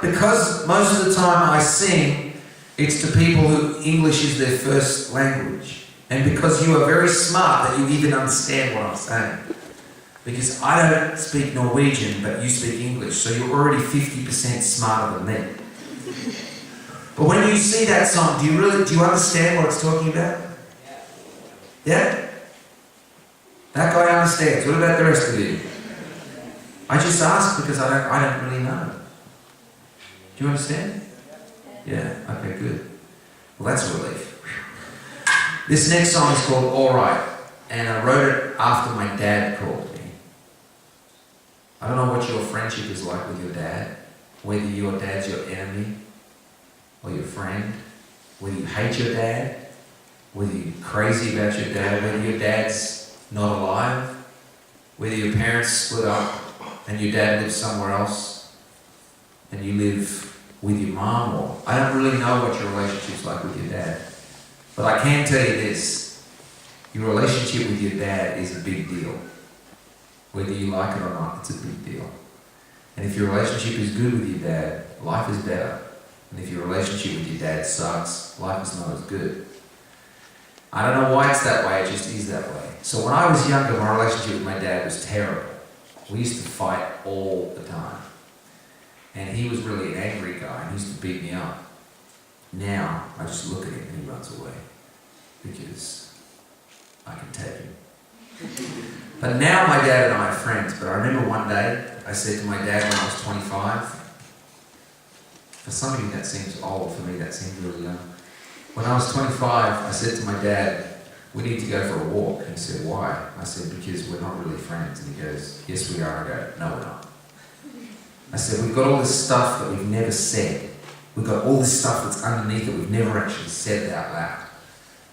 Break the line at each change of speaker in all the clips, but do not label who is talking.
because most of the time I sing, it's to people who English is their first language. And because you are very smart that you even understand what I'm saying. Because I don't speak Norwegian, but you speak English, so you're already 50% smarter than me. But when you see that song, do you understand what it's talking about? Yeah? That guy understands. What about the rest of you? I just ask because I don't really know. Do you understand? Yeah, okay, good. Well, that's a relief. This next song is called All Right, and I wrote it after my dad called me. I don't know what your friendship is like with your dad, whether your dad's your enemy or your friend, whether you hate your dad, whether you're crazy about your dad, whether your dad's not alive, whether your parents split up and your dad lives somewhere else and you live with your mom, or I don't really know what your relationship's like with your dad. But I can tell you this, your relationship with your dad is a big deal. Whether you like it or not, it's a big deal. And if your relationship is good with your dad, life is better. And if your relationship with your dad sucks, life is not as good. I don't know why it's that way, it just is that way. So when I was younger, my relationship with my dad was terrible. We used to fight all the time. And he was really an angry guy, and he used to beat me up. Now, I just look at him and he runs away. Because I can take him. But now my dad and I are friends. But I remember one day, I said to my dad when I was 25, for some of you that seems old, for me that seems really young. When I was 25, I said to my dad, we need to go for a walk. And he said, why? I said, because we're not really friends. And he goes, yes we are. I go, no we're not. I said, we've got all this stuff that we've never said. We've got all this stuff that's underneath that we've never actually said out loud.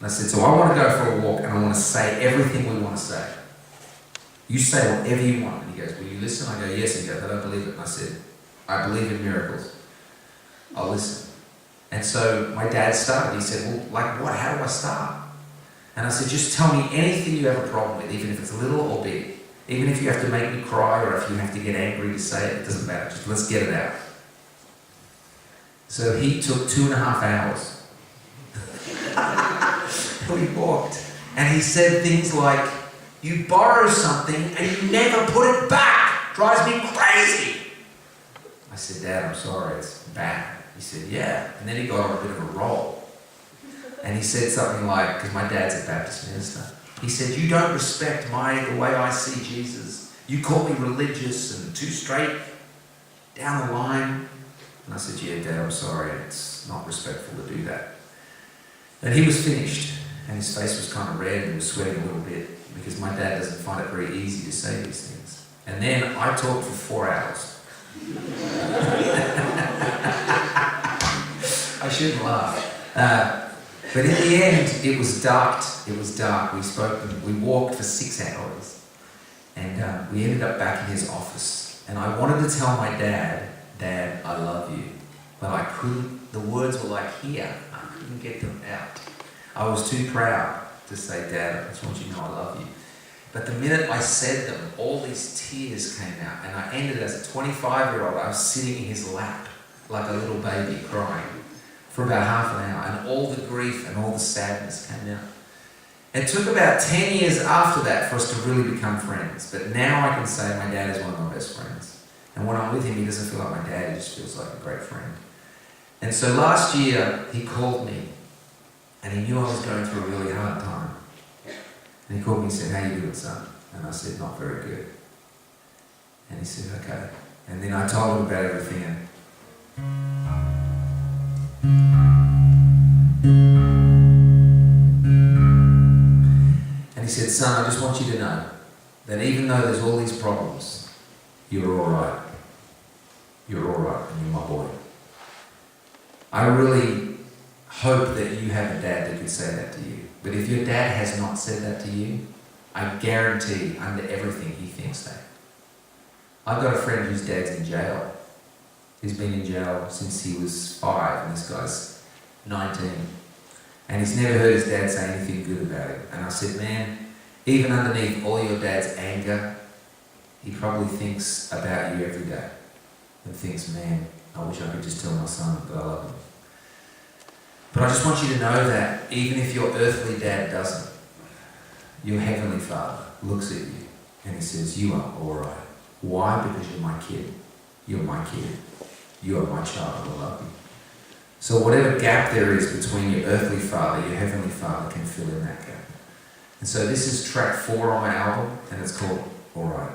And I said, so I want to go for a walk and I want to say everything we want to say. You say whatever you want. And he goes, will you listen? I go, yes. And he goes, I don't believe it. And I said, I believe in miracles. I'll listen. And so my dad started. He said, well, like what? How do I start? And I said, just tell me anything you have a problem with, even if it's little or big. Even if you have to make me cry or if you have to get angry to say it, it doesn't matter. Just let's get it out. So he took 2.5 hours. We walked. And he said things like, you borrow something and you never put it back. Drives me crazy. I said, Dad, I'm sorry, it's bad. He said, yeah. And then he got on a bit of a roll. And he said something like, because my dad's a Baptist minister, he said, you don't respect the way I see Jesus. You call me religious and too straight down the line. And I said, yeah, Dad, I'm sorry. It's not respectful to do that. And he was finished. And his face was kind of red and he was sweating a little bit because my dad doesn't find it very easy to say these things. And then I talked for 4 hours. I shouldn't laugh. But in the end, it was dark. It was dark. We walked for 6 hours. And we ended up back in his office. And I wanted to tell my dad, Dad, I love you. But I couldn't, the words were like here. I couldn't get them out. I was too proud to say, Dad, I just want you to know I love you. But the minute I said them, all these tears came out. And I ended as a 25-year-old, I was sitting in his lap like a little baby crying for about half an hour. And all the grief and all the sadness came out. It took about 10 years after that for us to really become friends. But now I can say my dad is one of my best friends. And when I'm with him, he doesn't feel like my dad, he just feels like a great friend. And so last year, he called me. And he knew I was going through a really hard time. And he called me and said, how you doing, son? And I said, not very good. And he said, okay. And then I told him about everything. And he said, son, I just want you to know that even though there's all these problems, you're all right. You're all right, and you're my boy. I really hope that you have a dad that could say that to you. But if your dad has not said that to you, I guarantee under everything he thinks that. I've got a friend whose dad's in jail. He's been in jail since he was 5 and this guy's 19. And he's never heard his dad say anything good about him. And I said, man, even underneath all your dad's anger, he probably thinks about you every day. And thinks, man, I wish I could just tell my son that I love him. But I just want you to know that even if your earthly dad doesn't, your heavenly Father looks at you and he says, you are all right. Why? Because you're my kid. You're my kid. You are my child. I love you. So whatever gap there is between your earthly father, your heavenly Father can fill in that gap. And so this is track 4 on my album, and it's called All Right.